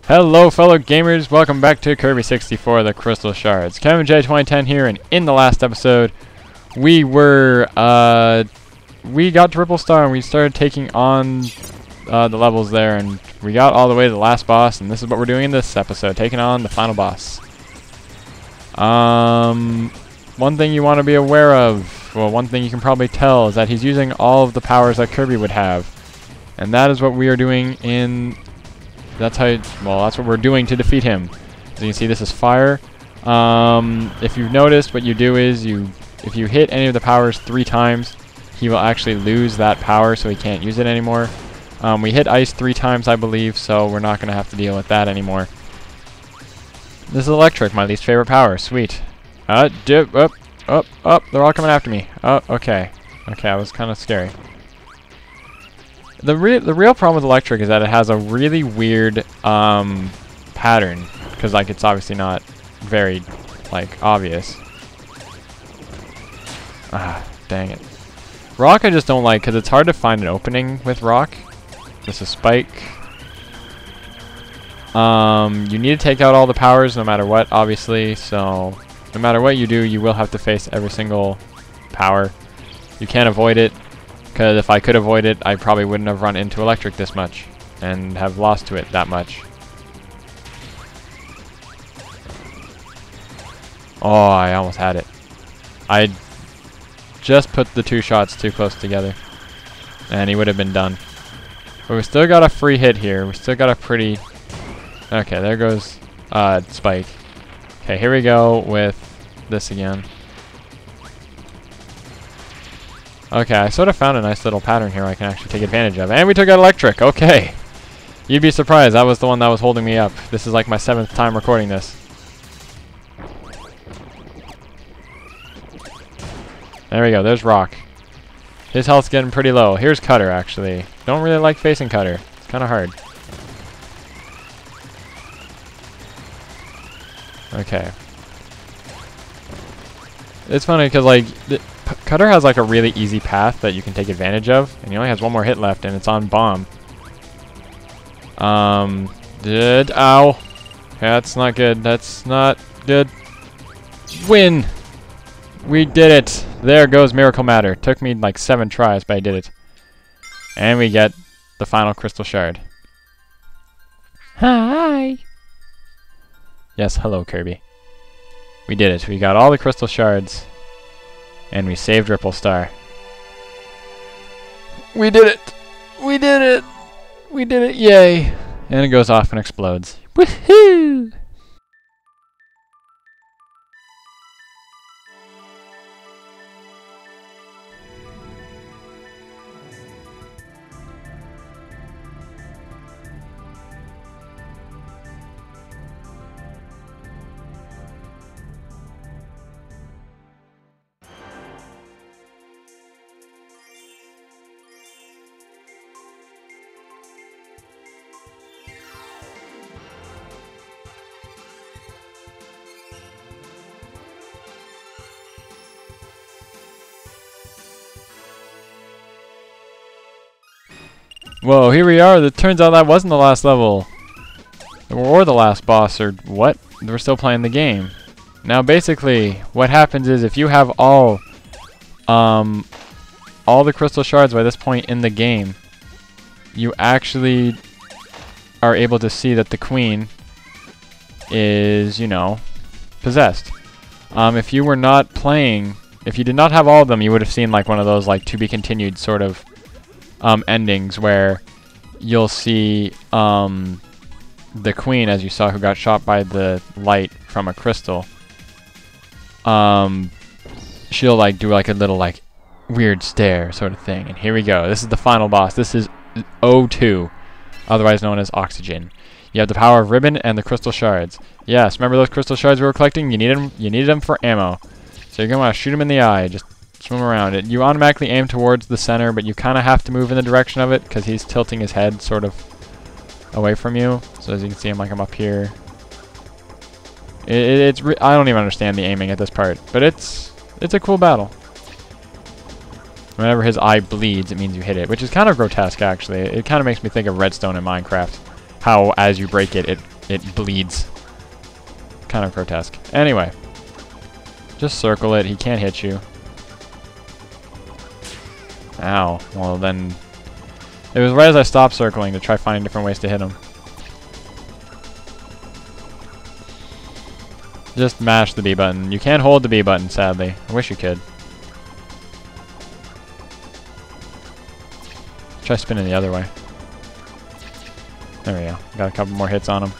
Hello fellow gamers, welcome back to Kirby 64, the Crystal Shards. Kevin J 2010 here, and in the last episode, we got Triple Star and we started taking on the levels there, and we got all the way to the last boss, and this is what we're doing in this episode, taking on the final boss. One thing you want to be aware of, well, one thing you can probably tell is that he's using all of the powers that Kirby would have, and that is what we are doing in... That's what we're doing to defeat him. As you can see, this is fire. If you've noticed, what you do is if you hit any of the powers 3 times, he will actually lose that power, so he can't use it anymore. We hit ice 3 times, I believe, so we're not going to have to deal with that anymore. This is electric, my least favorite power. Sweet. They're all coming after me. Oh, okay. Okay, that was kind of scary. The real problem with electric is that it has a really weird pattern, because like it's obviously not very like obvious. Ah, dang it. Rock I just don't like because it's hard to find an opening with rock. This is spike. You need to take out all the powers no matter what, obviously, so no matter what you do, you will have to face every single power. You can't avoid it. Because if I could avoid it, I probably wouldn't have run into electric this much and have lost to it that much. Oh, I almost had it. I just put the 2 shots too close together and he would have been done. But we still got a free hit here. We still got a pretty... Okay, there goes Spike. Okay, here we go with this again. Okay, I sort of found a nice little pattern here I can actually take advantage of. And we took out electric. Okay. You'd be surprised. That was the one that was holding me up. This is like my 7th time recording this. There we go. There's Rock. His health's getting pretty low. Here's Cutter, actually. Don't really like facing Cutter. It's kind of hard. Okay. It's funny because, like... Cutter has like a really easy path that you can take advantage of, and he only has 1 more hit left, and it's on bomb. Ow. Yeah, that's not good. That's not good. Win! We did it! There goes Miracle Matter. Took me like 7 tries, but I did it. And we get the final Crystal Shard. Hi! Yes, hello, Kirby. We did it. We got all the Crystal Shards. And we saved Triple Star. We did it! We did it! We did it! Yay! And it goes off and explodes. Woohoo! Whoa, here we are. It turns out that wasn't the last level. Or the last boss, or what? We're still playing the game. Now, basically, what happens is if you have all the Crystal Shards by this point in the game, you actually are able to see that the Queen is, you know, possessed. If you were not playing, if you did not have all of them, you would have seen like one of those like to be continued sort of endings where you'll see the Queen, as you saw, who got shot by the light from a crystal. She'll like do like a little like weird stare sort of thing. And here we go. This is the final boss. This is O2, otherwise known as Oxygen. You have the power of Ribbon and the Crystal Shards. Yes, remember those Crystal Shards we were collecting? You needed them for ammo. So you're gonna want to shoot them in the eye. Just swim around it. You automatically aim towards the center, but you kind of have to move in the direction of it because he's tilting his head sort of away from you. So as you can see, I'm up here. I don't even understand the aiming at this part, but it's a cool battle. Whenever his eye bleeds, it means you hit it, which is kind of grotesque, actually. It kind of makes me think of Redstone in Minecraft. How, as you break it, it it bleeds. Kind of grotesque. Anyway. Just circle it. He can't hit you. Ow. Well, then... It was right as I stopped circling to try finding different ways to hit him. Just mash the B button. You can't hold the B button, sadly. I wish you could. Try spinning the other way. There we go. Got a couple more hits on him.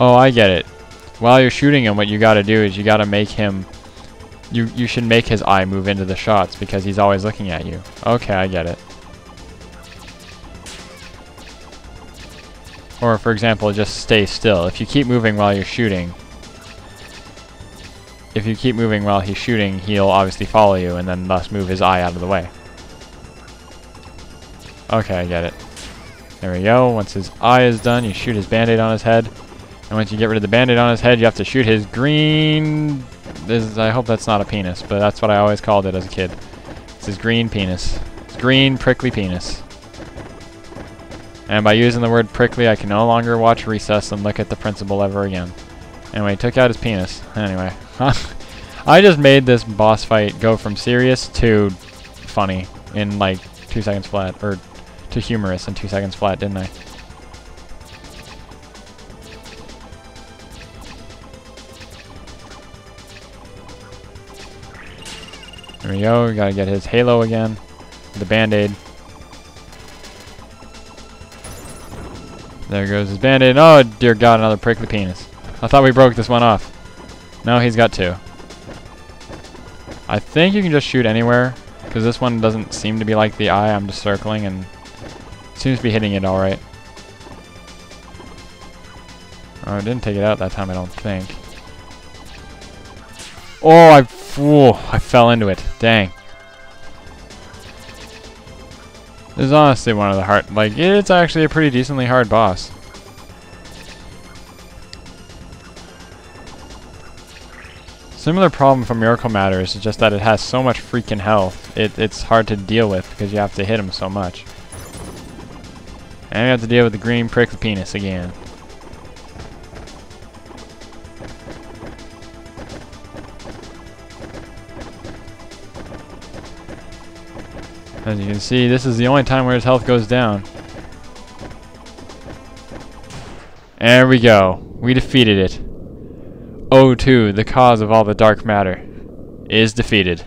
Oh, I get it. While you're shooting him, what you gotta do is you gotta make him... You should make his eye move into the shots because he's always looking at you. Okay, I get it. Or, for example, just stay still. If you keep moving while you're shooting... If you keep moving while he's shooting, he'll obviously follow you and then thus move his eye out of the way. Okay, I get it. There we go. Once his eye is done, you shoot his band-aid on his head. And once you get rid of the band-aid on his head, you have to shoot his green... I hope that's not a penis, but that's what I always called it as a kid. It's his green penis. His green, prickly penis. And by using the word prickly, I can no longer watch Recess and look at the principal ever again. Anyway, he took out his penis. Anyway. I just made this boss fight go from serious to funny in like 2 seconds flat. Or to humorous in 2 seconds flat, didn't I? There we go, we gotta get his halo again. The band-aid. There goes his band-aid. Oh dear god, another prickly penis. I thought we broke this one off. No, he's got 2. I think you can just shoot anywhere, because this one doesn't seem to be like the eye. I'm just circling and seems to be hitting it alright. Oh, I didn't take it out that time, I don't think. Oh, I fell into it. Dang. This is honestly one of the hard... Like, it's actually a pretty decently hard boss. Similar problem from Miracle Matters is just that it has so much freaking health. It's hard to deal with because you have to hit him so much. And you have to deal with the green prickly penis again. As you can see, this is the only time where his health goes down. There we go. We defeated it. O2, the cause of all the dark matter, is defeated.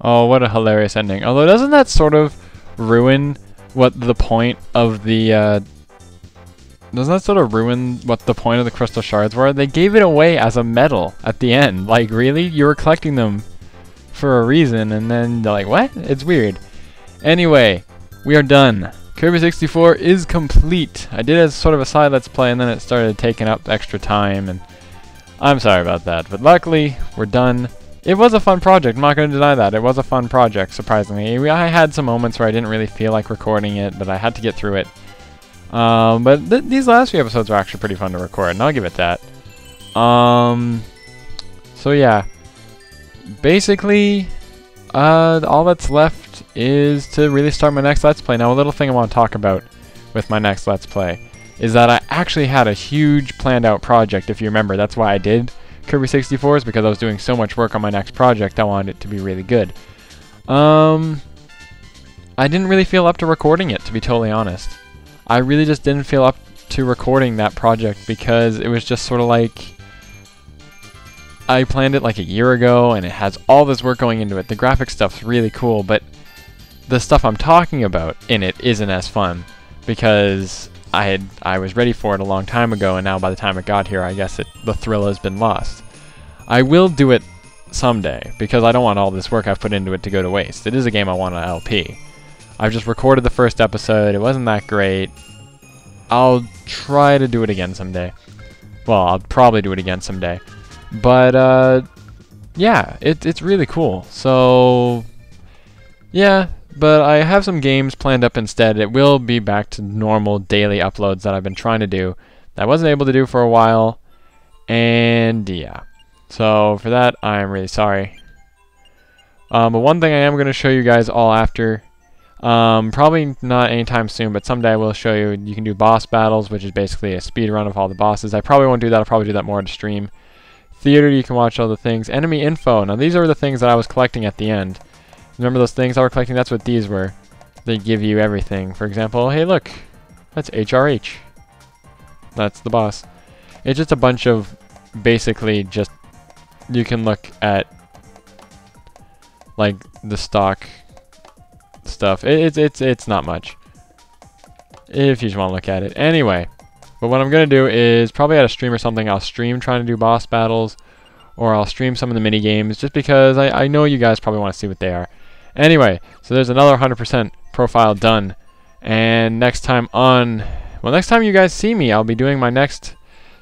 Oh, what a hilarious ending. Although, doesn't that sort of ruin what the point of the, doesn't that sort of ruin what the point of the crystal shards were? They gave it away as a medal at the end. Like, really? You were collecting them for a reason, and then they're like, what? It's weird. Anyway, we are done. Kirby 64 is complete. I did it as sort of a side let's play, and then it started taking up extra time, and I'm sorry about that. But luckily, we're done. It was a fun project, I'm not going to deny that. It was a fun project, surprisingly. I had some moments where I didn't really feel like recording it, but I had to get through it. But these last few episodes were actually pretty fun to record, and I'll give it that. So yeah. Basically, all that's left is to really start my next Let's Play. Now, a little thing I want to talk about with my next Let's Play is that I actually had a huge planned out project, if you remember. That's why I did Kirby 64 is because I was doing so much work on my next project. I wanted it to be really good. I didn't really feel up to recording it, to be totally honest. I really just didn't feel up to recording that project because it was just sort of like... I planned it like a year ago, and it has all this work going into it. The graphic stuff's really cool, but the stuff I'm talking about in it isn't as fun, because I was ready for it a long time ago, and now by the time it got here, I guess the thrill has been lost. I will do it someday, because I don't want all this work I've put into it to go to waste. It is a game I want on LP. I've just recorded the first episode. It wasn't that great. I'll try to do it again someday. Well, I'll probably do it again someday. But, yeah, it's really cool. So, yeah, but I have some games planned up instead. It will be back to normal daily uploads that I've been trying to do that I wasn't able to do for a while. And, yeah. So, for that, I'm really sorry. But one thing I am going to show you guys all after, probably not anytime soon, but someday I will show you. You can do boss battles, which is basically a speed run of all the bosses. I probably won't do that. I'll probably do that more to stream. Theater, you can watch all the things. Enemy info. Now, these are the things that I was collecting at the end. Remember those things I was collecting? That's what these were. They give you everything. For example, hey, look. That's HRH. That's the boss. It's just a bunch of basically just... You can look at like the stock stuff. It's not much if you just want to look at it. Anyway, but what I'm gonna do is probably at a stream or something, I'll stream trying to do boss battles, or I'll stream some of the mini games, just because I know you guys probably want to see what they are. Anyway, so there's another 100% profile done, and next time you guys see me, I'll be doing my next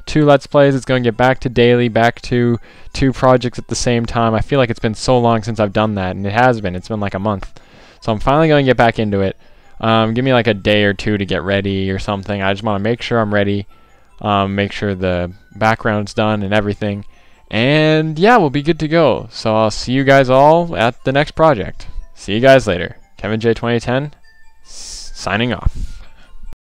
2 Let's Plays. It's going to get back to daily, back to 2 projects at the same time. I feel like it's been so long since I've done that, and it has been. It's been like a month. So I'm finally going to get back into it. Give me like a day or 2 to get ready or something. I just want to make sure I'm ready, make sure the background's done and everything. And yeah, we'll be good to go. So I'll see you guys all at the next project. See you guys later. Kevin J 2010, signing off.